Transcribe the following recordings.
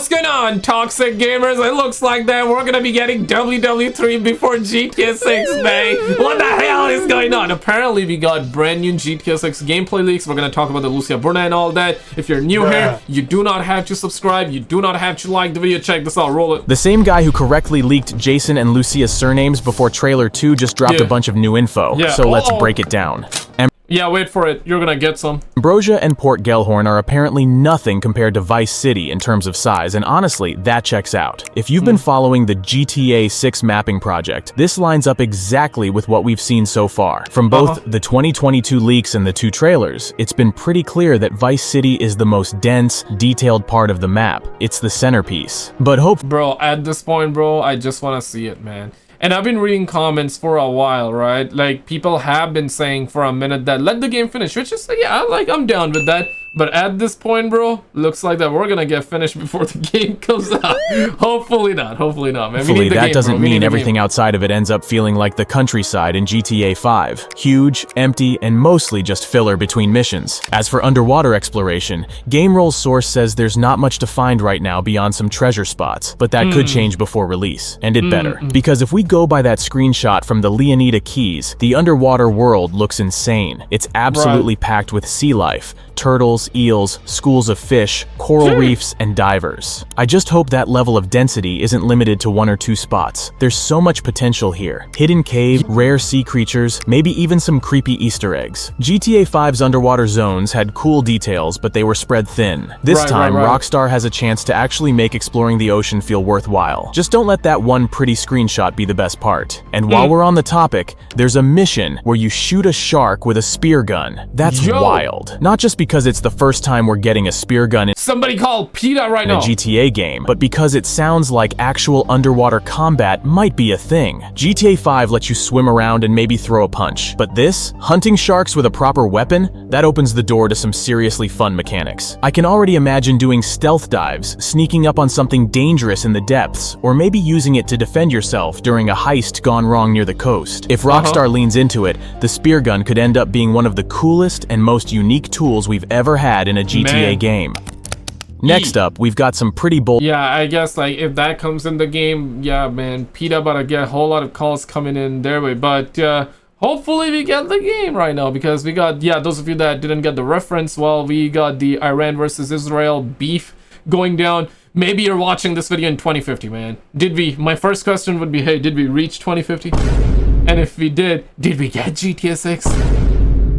What's going on, toxic gamers? It looks like that we're gonna be getting WW3 before GTA 6, man. What the hell is going on? Apparently, we got brand new GTA 6 gameplay leaks. We're gonna talk about the Lucia Bruna and all that. If you're new here, you do not have to subscribe. You do not have to like the video. Check this out. Roll it. The same guy who correctly leaked Jason and Lucia's surnames before trailer 2 just dropped a bunch of new info. So let's break it down. Yeah, wait for it. You're gonna get some. Ambrosia and Port Gellhorn are apparently nothing compared to Vice City in terms of size, and honestly, that checks out. If you've been following the GTA 6 mapping project, this lines up exactly with what we've seen so far. From both the 2022 leaks and the 2 trailers, it's been pretty clear that Vice City is the most dense, detailed part of the map. It's the centerpiece. But Bro, at this point, bro, I just wanna see it, man. And I've been reading comments for a while, right? Like, people have been saying for a minute that let the game finish, which is, yeah, like, I'm down with that. But at this point, bro, looks like that we're gonna get finished before the game comes out. Hopefully not, man. Hopefully that doesn't mean everything outside of it ends up feeling like the countryside in GTA 5. Huge, empty, and mostly just filler between missions. As for underwater exploration, GameRoll's source says there's not much to find right now beyond some treasure spots, but that could change before release, and it better. Because if we go by that screenshot from the Leonida Keys, the underwater world looks insane. It's absolutely packed with sea life, turtles, eels, schools of fish, coral reefs, and divers. I just hope that level of density isn't limited to 1 or 2 spots. There's so much potential here. Hidden cave, rare sea creatures, maybe even some creepy Easter eggs. GTA 5's underwater zones had cool details, but they were spread thin. This time, Rockstar has a chance to actually make exploring the ocean feel worthwhile. Just don't let that one pretty screenshot be the best part. And while we're on the topic, there's a mission where you shoot a shark with a spear gun. That's wild. Not just because it's the first time we're getting a spear gun in somebody call PETA right now. A GTA game, but because it sounds like actual underwater combat might be a thing. GTA 5 lets you swim around and maybe throw a punch, but this, hunting sharks with a proper weapon, that opens the door to some seriously fun mechanics. I can already imagine doing stealth dives, sneaking up on something dangerous in the depths, or maybe using it to defend yourself during a heist gone wrong near the coast. If Rockstar leans into it, the spear gun could end up being one of the coolest and most unique tools we've ever had in a GTA game. Next up, we've got some pretty bold. Yeah, I guess like if that comes in the game, yeah, man, PETA about to get a whole lot of calls coming in their way. But hopefully we get the game right now, because we got, those of you that didn't get the reference, well, we got the Iran versus Israel beef going down. Maybe you're watching this video in 2050, man. My first question would be, hey, did we reach 2050? And if we did we get GTA 6?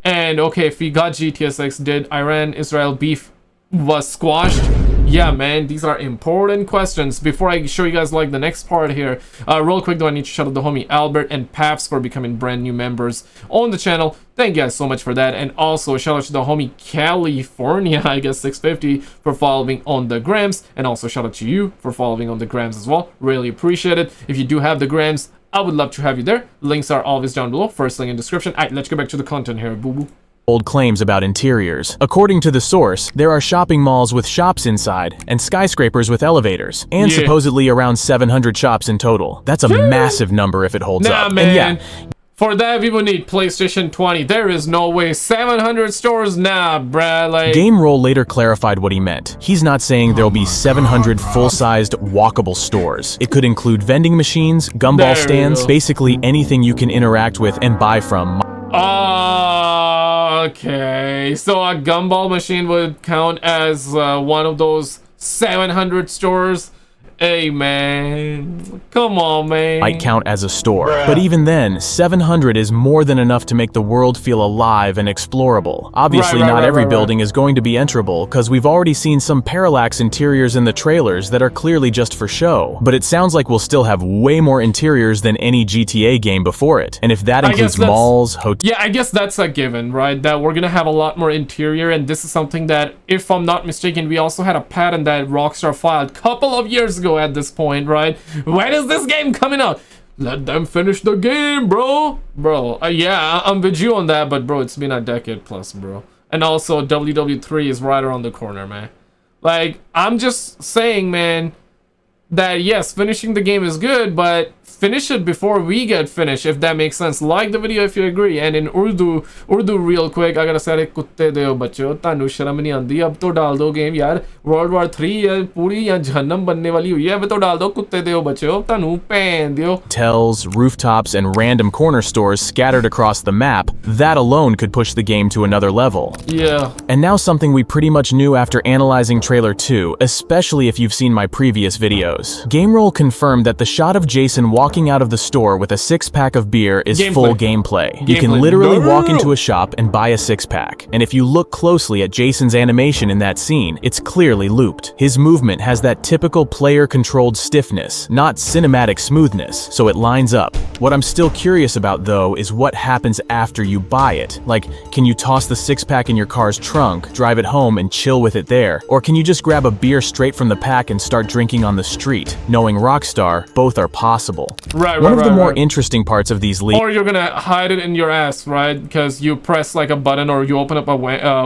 And okay, if we got GTA 6, did Iran-Israel beef was squashed? Yeah, man, these are important questions. Before I show you guys like the next part here, real quick though, I need to shout out the homie Albert and Paps for becoming brand new members on the channel. Thank you guys so much for that. And also shout out to the homie California, I guess 650, for following on the grams. And also shout out to you for following on the grams as well. Really appreciate it. If you do have the grams, I would love to have you there. Links are always down below. First link in description. Alright, let's go back to the content here, boo-boo. Bold claims about interiors. According to the source, there are shopping malls with shops inside, and skyscrapers with elevators, and supposedly around 700 shops in total. That's a massive number if it holds up. Man. And for that, we would need PlayStation 20. There is no way. 700 stores? Nah, bruh. Like, GameRoll later clarified what he meant. He's not saying there'll be 700 full-sized, walkable stores. It could include vending machines, gumball stands, basically anything you can interact with and buy from. Okay, so a gumball machine would count as one of those 700 stores. Hey, man. Come on, man. Might count as a store. But even then, 700 is more than enough to make the world feel alive and explorable. Obviously, not every building is going to be enterable, because we've already seen some parallax interiors in the trailers that are clearly just for show. But it sounds like we'll still have way more interiors than any GTA game before it. And if that includes malls, hotels... Yeah, I guess that's a given, right? That we're gonna have a lot more interior, and this is something that, if I'm not mistaken, we also had a patent that Rockstar filed a couple of years ago at this point, right? When is this game coming out? Let them finish the game, bro. Yeah, I'm with you on that, but bro, it's been a decade plus, bro. And also WW3 is right around the corner, man. Like, I'm just saying, man, that yes, finishing the game is good, but finish it before we get finished, if that makes sense. Like the video if you agree. And in Urdu real quick, I gotta say, कुत्ते दे बच्चों, तानु शर्म नहीं आंदी, अब तो डाल दो game यार. World War 3 या पूरी या जहन्नम बनने वाली हुई है, अब तो डाल दो कुत्ते दे बच्चों, तानु पैन दियो. Hotels, rooftops, and random corner stores scattered across the map, that alone could push the game to another level. Yeah. And now something we pretty much knew after analyzing trailer 2, especially if you've seen my previous videos. GameRoll confirmed that the shot of Jason walking out of the store with a 6-pack of beer is full gameplay. You can literally walk into a shop and buy a 6-pack. And if you look closely at Jason's animation in that scene, it's clearly looped. His movement has that typical player-controlled stiffness, not cinematic smoothness, so it lines up. What I'm still curious about though is what happens after you buy it. Like, can you toss the 6-pack in your car's trunk, drive it home and chill with it there? Or can you just grab a beer straight from the pack and start drinking on the street? Knowing Rockstar, both are possible. One of the more interesting parts of these leaks— or you're gonna hide it in your ass, right? Because you press like a button or you open up a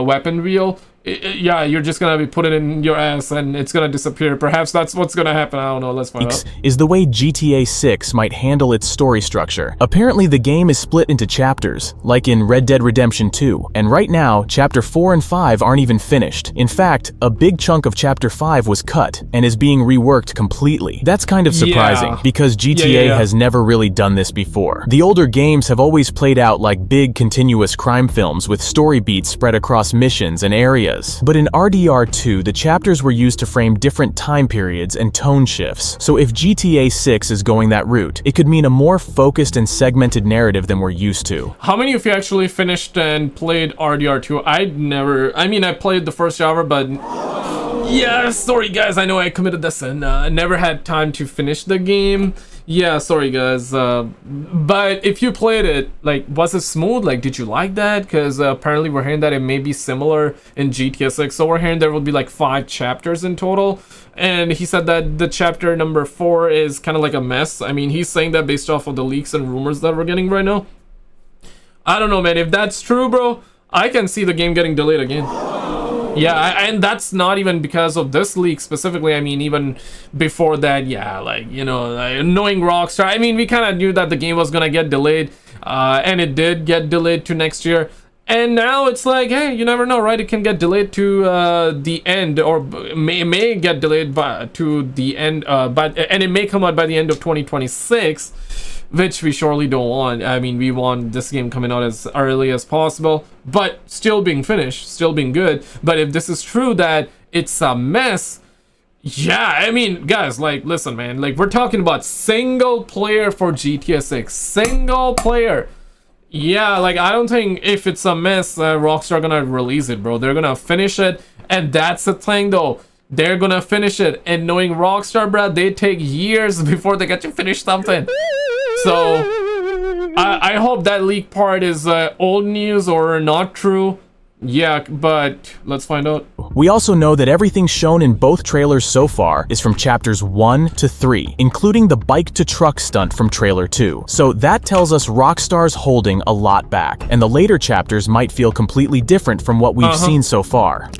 weapon wheel. Yeah, you're just gonna be putting it in your ass and it's gonna disappear. Perhaps that's what's gonna happen. I don't know. Let's find out. Is the way GTA 6 might handle its story structure. Apparently, the game is split into chapters, like in Red Dead Redemption 2. And right now, Chapter 4 and 5 aren't even finished. In fact, a big chunk of Chapter 5 was cut and is being reworked completely. That's kind of surprising, because GTA has never really done this before. The older games have always played out like big, continuous crime films with story beats spread across missions and areas. But in RDR2, the chapters were used to frame different time periods and tone shifts. So if GTA 6 is going that route, it could mean a more focused and segmented narrative than we're used to. How many of you actually finished and played RDR2? I mean, I played the first hour, but yeah, sorry guys, I know I committed this and never had time to finish the game. Yeah, sorry guys, but if you played it, like, was it smooth? Like, did you like that? Because apparently we're hearing that it may be similar in GTA 6, so we're hearing there will be like 5 chapters in total, and he said that the chapter number 4 is kind of like a mess. I mean, he's saying that based off of the leaks and rumors that we're getting right now. I don't know, man. If that's true, bro, I can see the game getting delayed again. Yeah, and that's not even because of this leak specifically. I mean, even before that, yeah, like, you know, knowing Rockstar, I mean, we kind of knew that the game was gonna get delayed, and it did get delayed to next year. And now it's like, hey, you never know, right? It can get delayed to the end, or may get delayed to the end, and it may come out by the end of 2026. Which we surely don't want. I mean, we want this game coming out as early as possible, but still being finished, still being good. But if this is true that it's a mess, yeah, I mean, guys, like, listen, man, like, we're talking about single player for GTA 6. Single player. Yeah, like, I don't think if it's a mess, Rockstar gonna release it, bro. They're gonna finish it, and that's the thing, though. They're gonna finish it, and knowing Rockstar, bro, they take years before they get to finish something. So, I hope that leak part is old news or not true. Yeah, but let's find out. We also know that everything shown in both trailers so far is from chapters 1 to 3, including the bike-to-truck stunt from trailer 2. So that tells us Rockstar's holding a lot back, and the later chapters might feel completely different from what we've seen so far.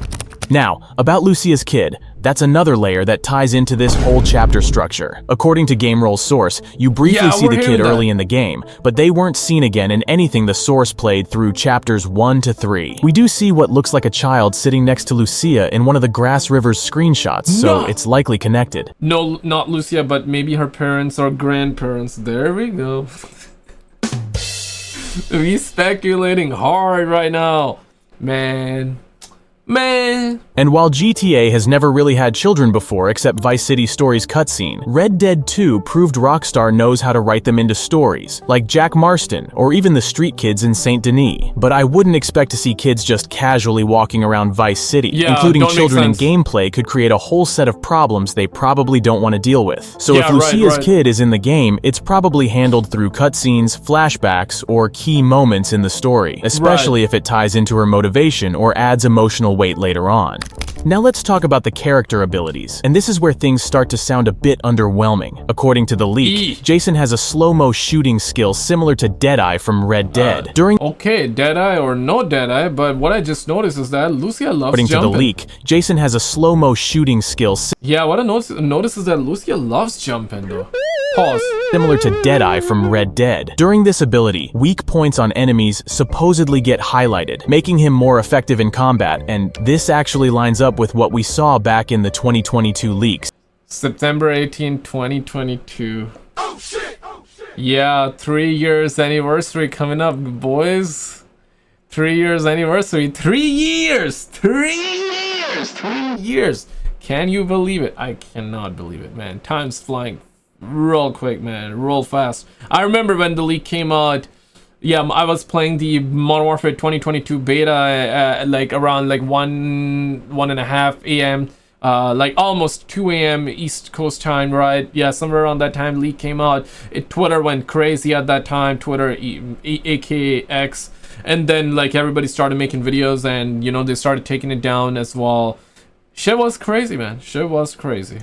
Now, about Lucia's kid, that's another layer that ties into this whole chapter structure. According to GameRoll's source, you briefly see the kid early in the game, but they weren't seen again in anything the source played through chapters 1 to 3. We do see what looks like a child sitting next to Lucia in one of the Grass River's screenshots, so it's likely connected. No, not Lucia, but maybe her parents or grandparents. There we go. We speculating hard right now, man. And while GTA has never really had children before except Vice City Stories cutscene, Red Dead 2 proved Rockstar knows how to write them into stories, like Jack Marston or even the street kids in Saint Denis. But I wouldn't expect to see kids just casually walking around Vice City. Including children in gameplay could create a whole set of problems they probably don't want to deal with. So if Lucia's kid is in the game, it's probably handled through cutscenes, flashbacks, or key moments in the story, especially if it ties into her motivation or adds emotional weight later on. Now let's talk about the character abilities, and this is where things start to sound a bit underwhelming. According to the leak, Jason has a slow-mo shooting skill similar to Deadeye from Red Dead. Okay, Deadeye or no Deadeye, but what I just noticed is that Lucia loves jumping. According to the leak, Jason has a slow-mo shooting skill. Yeah, what I noticed is that Lucia loves jumping, though. Pause. Similar to Deadeye from Red Dead. During this ability, weak points on enemies supposedly get highlighted, making him more effective in combat, and this actually lines up with what we saw back in the 2022 leaks. September 18, 2022. Yeah, 3 years anniversary coming up, boys. 3 years anniversary. 3 years! 3 years! 3 years! Can you believe it? I cannot believe it, man. Time's flying real quick, man. Real fast. I remember when the leak came out. Yeah, I was playing the Modern Warfare 2022 beta like around like 1:30 a.m. Like almost 2 a.m. East Coast time, right? Yeah, somewhere around that time leak came out. Twitter went crazy at that time. Twitter, aka X. And then like everybody started making videos, and you know, they started taking it down as well. Shit was crazy, man. Shit was crazy.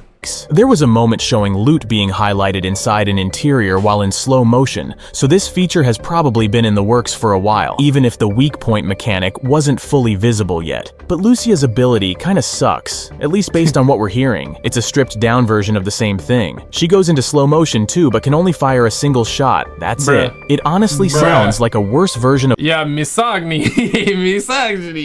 There was a moment showing loot being highlighted inside an interior while in slow motion, so this feature has probably been in the works for a while, even if the weak point mechanic wasn't fully visible yet. But Lucia's ability kinda sucks, at least based on what we're hearing. It's a stripped down version of the same thing. She goes into slow motion too, but can only fire a single shot. That's it. It honestly sounds like a worse version of— Yeah, misogyny.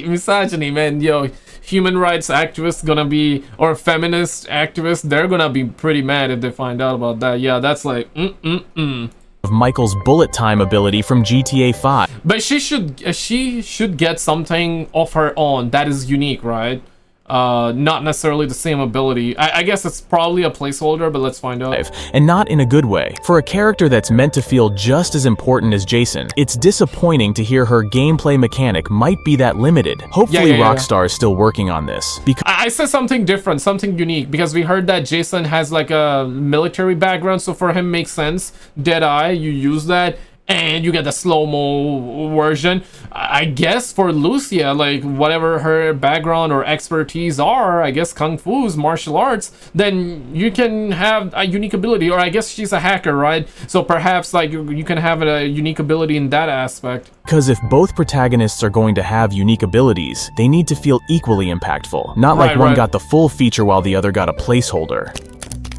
misogyny, man. Yo, human rights activists gonna be, or feminist activists, they're gonna be pretty mad if they find out about that. Yeah, that's like of Michael's bullet time ability from GTA 5. But she should get something of her own that is unique, right? Not necessarily the same ability. I guess it's probably a placeholder, but let's find out. And not in a good way. For a character that's meant to feel just as important as Jason, it's disappointing to hear her gameplay mechanic might be that limited. Hopefully Rockstar is still working on this. Because I said something different, something unique, because we heard that Jason has like a military background, so for him makes sense. Deadeye, you use that, and you get the slow-mo version. I guess for Lucia, like whatever her background or expertise are, I guess Kung Fu's martial arts, then you can have a unique ability. Or I guess she's a hacker, right? So perhaps like you can have a unique ability in that aspect. Because if both protagonists are going to have unique abilities, they need to feel equally impactful. Not like one got the full feature while the other got a placeholder.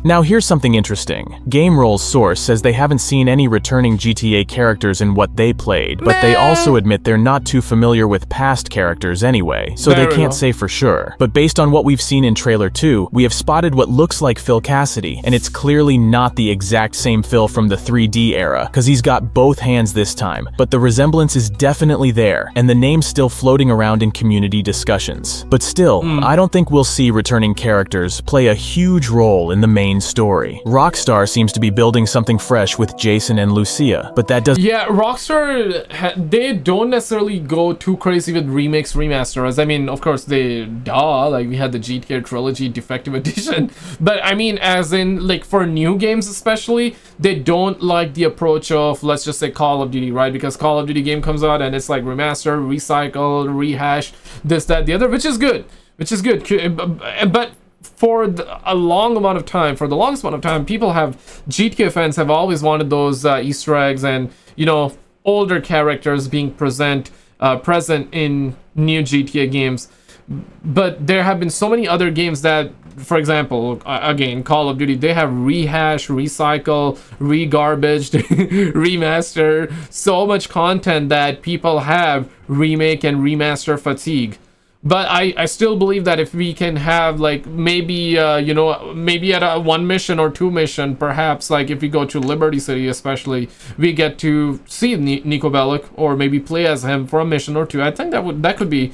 Now here's something interesting. GameRoll's source says they haven't seen any returning GTA characters in what they played, but they also admit they're not too familiar with past characters anyway, so they can't say for sure. But based on what we've seen in Trailer 2, we have spotted what looks like Phil Cassidy, and it's clearly not the exact same Phil from the 3D era, cause he's got both hands this time, but the resemblance is definitely there, and the name's still floating around in community discussions. But still, I don't think we'll see returning characters play a huge role in the main story. Rockstar seems to be building something fresh with Jason and Lucia, but that doesn't— Yeah, Rockstar, they don't necessarily go too crazy with remakes, remasters. I mean, of course, like we had the GTA Trilogy Defective Edition, but I mean, as in, like, for new games especially, they don't like the approach of, let's just say, Call of Duty, right? Because Call of Duty game comes out and it's like remaster, recycle, rehash, this, that, the other, which is good. But for the longest amount of time, GTA fans have always wanted those Easter eggs and, you know, older characters being present in new GTA games. But there have been so many other games that, for example, again, Call of Duty, they have rehash, recycle, re-garbaged, remaster, so much content that people have remake and remaster fatigue. But I still believe that if we can have, like, maybe, you know, maybe at a 1 mission or 2 mission, perhaps, like, if we go to Liberty City especially, we get to see Niko Bellic, or maybe play as him for a mission or 2. I think that could be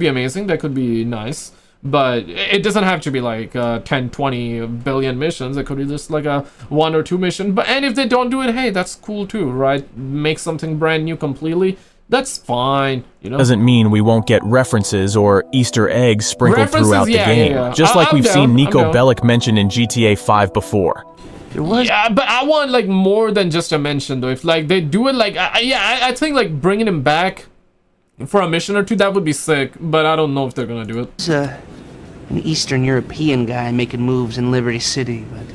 amazing, that could be nice. But it doesn't have to be like 10, 20 billion missions. It could be just like a 1 or 2 mission. And if they don't do it, hey, that's cool too, right? Make something brand new completely. That's fine, you know. Doesn't mean we won't get references or Easter eggs sprinkled throughout the game. Just like we've seen Niko Bellic mentioned in GTA 5 before. Yeah, but I want like more than just a mention though. If like they do it like, I think like bringing him back for a mission or 2, that would be sick. But I don't know if they're gonna do it. It's an Eastern European guy making moves in Liberty City, but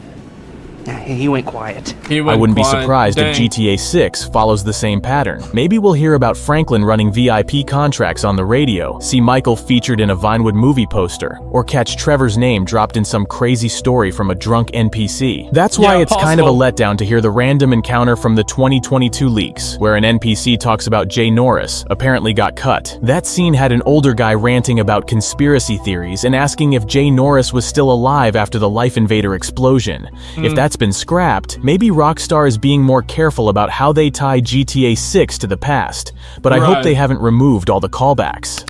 he went quiet. I wouldn't be surprised if GTA 6 follows the same pattern. Maybe we'll hear about Franklin running VIP contracts on the radio, see Michael featured in a Vinewood movie poster, or catch Trevor's name dropped in some crazy story from a drunk NPC. That's why it's kind of a letdown to hear the random encounter from the 2022 leaks, where an NPC talks about Jay Norris apparently got cut. That scene had an older guy ranting about conspiracy theories and asking if Jay Norris was still alive after the Life Invader explosion. If that's been scrapped, maybe Rockstar is being more careful about how they tie GTA 6 to the past, but I hope they haven't removed all the callbacks.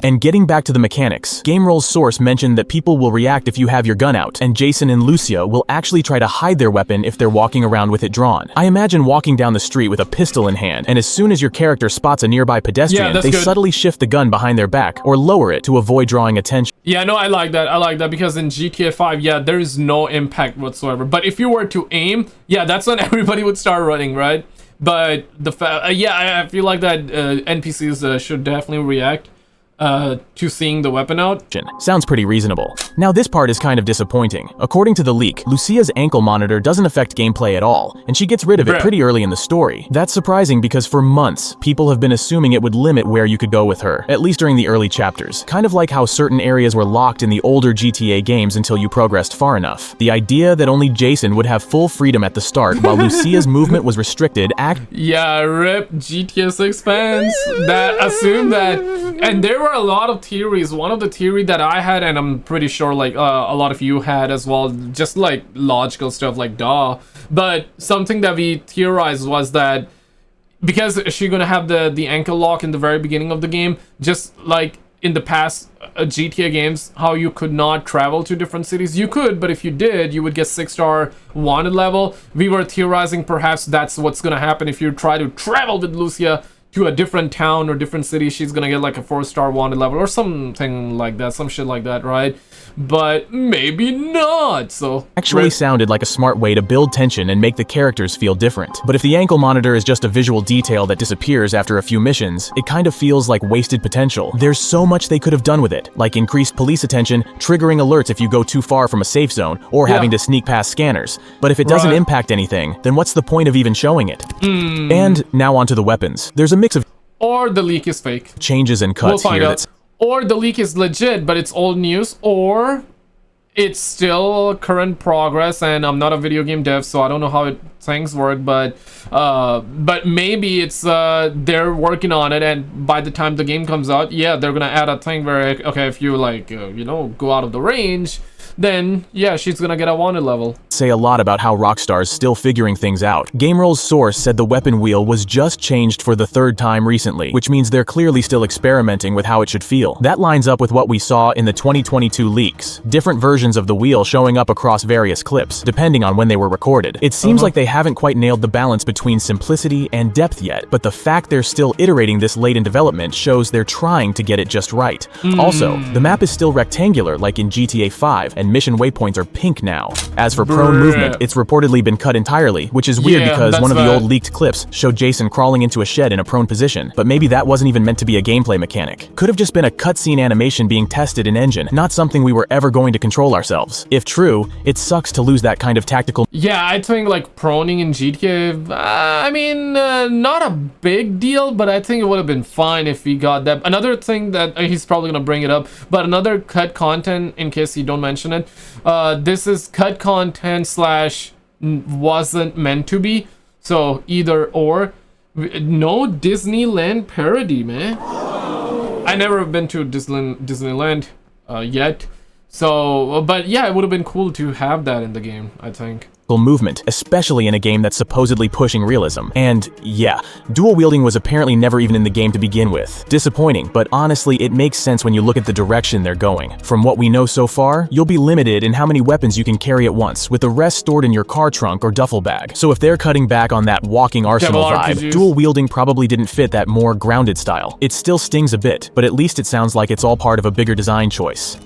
And getting back to the mechanics, GameRoll's source mentioned that people will react if you have your gun out, and Jason and Lucia will actually try to hide their weapon if they're walking around with it drawn. I imagine walking down the street with a pistol in hand, and as soon as your character spots a nearby pedestrian, they subtly shift the gun behind their back, or lower it to avoid drawing attention. Yeah, no, I like that. I like that because in GTA 5, yeah, there is no impact whatsoever. But if you were to aim, yeah, that's when everybody would start running, right? But yeah, I feel like that NPCs should definitely react to seeing the weapon out. Sounds pretty reasonable. Now this part is kind of disappointing. According to the leak, Lucia's ankle monitor doesn't affect gameplay at all, and she gets rid of it pretty early in the story. That's surprising because for months, people have been assuming it would limit where you could go with her, at least during the early chapters. Kind of like how certain areas were locked in the older GTA games until you progressed far enough. The idea that only Jason would have full freedom at the start while Lucia's movement was restricted Yeah, rip GTA 6 fans that assume that. And there were a lot of theories. One of the theory that I had, and I'm pretty sure like a lot of you had as well, just like logical stuff like duh. But something that we theorized was that because she's gonna have the ankle lock in the very beginning of the game, just like in the past GTA games, how you could not travel to different cities. You could, but if you did, you would get 6-star wanted level. We were theorizing perhaps that's what's gonna happen if you try to travel with Lucia to a different town or different city. She's gonna get like a 4-star wanted level or something like that, some shit like that, right? But maybe not. So actually sounded like a smart way to build tension and make the characters feel different. But if the ankle monitor is just a visual detail that disappears after a few missions, it kind of feels like wasted potential. There's so much they could have done with it, like increased police attention, triggering alerts if you go too far from a safe zone, or having to sneak past scanners. But if it doesn't impact anything, then what's the point of even showing it? And now onto the weapons. There's a mix of or the leak is fake. Changes and cuts here. Or the leak is legit, but it's old news, or it's still current progress, and I'm not a video game dev, so I don't know how things work, but maybe it's they're working on it, and by the time the game comes out, yeah, they're gonna add a thing where, okay, if you like, you know, go out of the range, then yeah, she's gonna get a wanted level. Say a lot about how Rockstar's still figuring things out. GameRoll's source said the weapon wheel was just changed for the 3rd time recently, which means they're clearly still experimenting with how it should feel. That lines up with what we saw in the 2022 leaks. Different versions of the wheel showing up across various clips, depending on when they were recorded. It seems like they haven't quite nailed the balance between simplicity and depth yet, but the fact they're still iterating this late in development shows they're trying to get it just right. Also, the map is still rectangular like in GTA 5, and mission waypoints are pink now. As for prone movement, it's reportedly been cut entirely, which is weird because one of the old leaked clips showed Jason crawling into a shed in a prone position, but maybe that wasn't even meant to be a gameplay mechanic. Could have just been a cutscene animation being tested in engine, not something we were ever going to control ourselves. If true, it sucks to lose that kind of tactical. Yeah, I think like proning in GTA, I mean, not a big deal, but I think it would have been fine if we got that. Another thing that he's probably gonna bring it up, but another cut content, in case you don't mention it, this is cut content slash wasn't meant to be, so either or. No Disneyland parody, man. I never have been to Disneyland yet, so but yeah, it would have been cool to have that in the game, I think. Movement, especially in a game that's supposedly pushing realism. And yeah, dual wielding was apparently never even in the game to begin with. Disappointing, but honestly it makes sense when you look at the direction they're going. From what we know so far, you'll be limited in how many weapons you can carry at once, with the rest stored in your car trunk or duffel bag. So if they're cutting back on that walking arsenal vibe, dual wielding probably didn't fit that more grounded style. It still stings a bit, but at least it sounds like it's all part of a bigger design choice.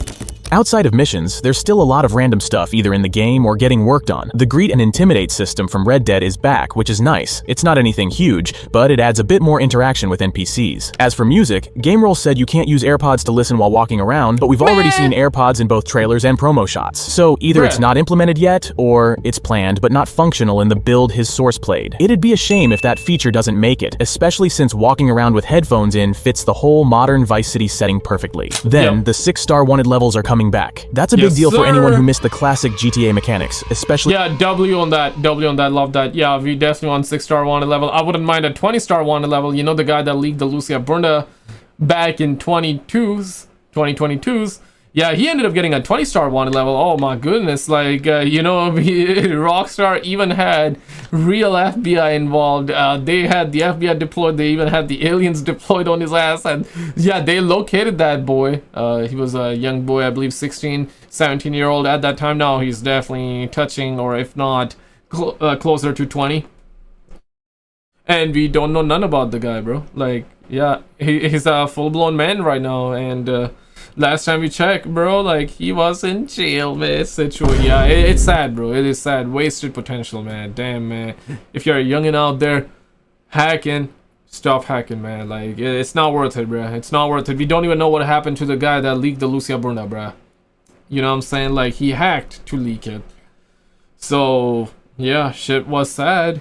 Outside of missions, there's still a lot of random stuff either in the game or getting worked on. The Greet and Intimidate system from Red Dead is back, which is nice. It's not anything huge, but it adds a bit more interaction with NPCs. As for music, Game Roll said you can't use AirPods to listen while walking around, but we've already seen AirPods in both trailers and promo shots. So either it's not implemented yet, or it's planned but not functional in the build his source played. It'd be a shame if that feature doesn't make it, especially since walking around with headphones in fits the whole modern Vice City setting perfectly. Then, the 6-star wanted levels are coming back. That's a big deal for anyone who missed the classic GTA mechanics, especially— Yeah, W on that, love that. Yeah, we definitely want 6-star wanted level. I wouldn't mind a 20-star wanted level. You know, the guy that leaked the Lucia Brunda back in 2022's. Yeah, he ended up getting a 20-star wanted level. Oh my goodness, like, you know, Rockstar even had real FBI involved. They had the FBI deployed. They even had the aliens deployed on his ass. And yeah, they located that boy. He was a young boy, I believe 16, 17-year-old at that time. Now he's definitely touching, or if not, closer to 20. And we don't know none about the guy, bro. Like, yeah, he's a full-blown man right now. And last time we checked, bro, like, he was in jail, man. Yeah, it's sad, bro. It is sad. Wasted potential, man. Damn, man. If you're a youngin' out there hacking, stop hacking, man. Like, it's not worth it, bro. It's not worth it. We don't even know what happened to the guy that leaked the Lucia Brunda, bro. You know what I'm saying? Like, he hacked to leak it. So, yeah, shit was sad.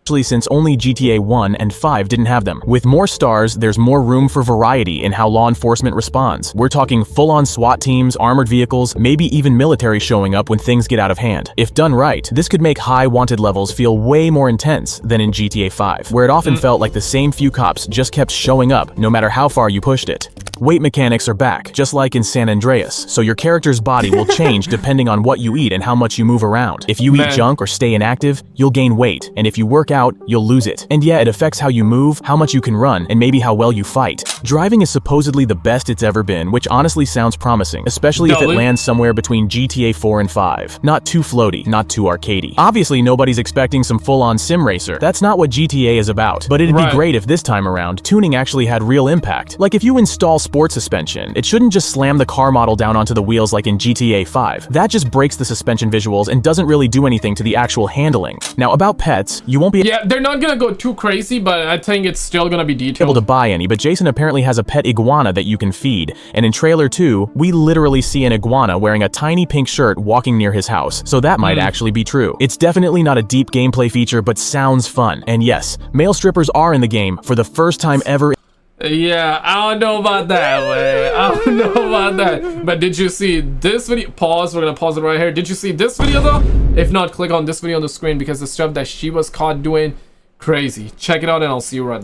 Especially since only GTA 1 and 5 didn't have them. With more stars, there's more room for variety in how law enforcement responds. We're talking full-on SWAT teams, armored vehicles, maybe even military showing up when things get out of hand. If done right, this could make high wanted levels feel way more intense than in GTA 5, where it often felt like the same few cops just kept showing up no matter how far you pushed it. Weight mechanics are back, just like in San Andreas, so your character's body will change depending on what you eat and how much you move around. If you eat junk or stay inactive, you'll gain weight, and if you work out, you'll lose it. And yeah, it affects how you move, how much you can run, and maybe how well you fight. Driving is supposedly the best it's ever been, which honestly sounds promising, especially if it lands somewhere between GTA 4 and 5. Not too floaty, not too arcadey. Obviously, nobody's expecting some full-on sim racer. That's not what GTA is about. But it'd be great if this time around, tuning actually had real impact. Like if you install sport suspension, it shouldn't just slam the car model down onto the wheels like in GTA 5. That just breaks the suspension visuals and doesn't really do anything to the actual handling. Now about pets, you won't be— Yeah, they're not gonna go too crazy, but I think it's still gonna be detailed. Able to buy any, but Jason apparently has a pet iguana that you can feed. And in trailer 2, we literally see an iguana wearing a tiny pink shirt walking near his house. So that might actually be true. It's definitely not a deep gameplay feature, but sounds fun. And yes, male strippers are in the game for the first time ever. Yeah, I don't know about that, man. I don't know about that. But did you see this video? Pause. We're gonna pause it right here. Did you see this video though? If not, click on this video on the screen because the stuff that she was caught doing, crazy. Check it out and I'll see you right there.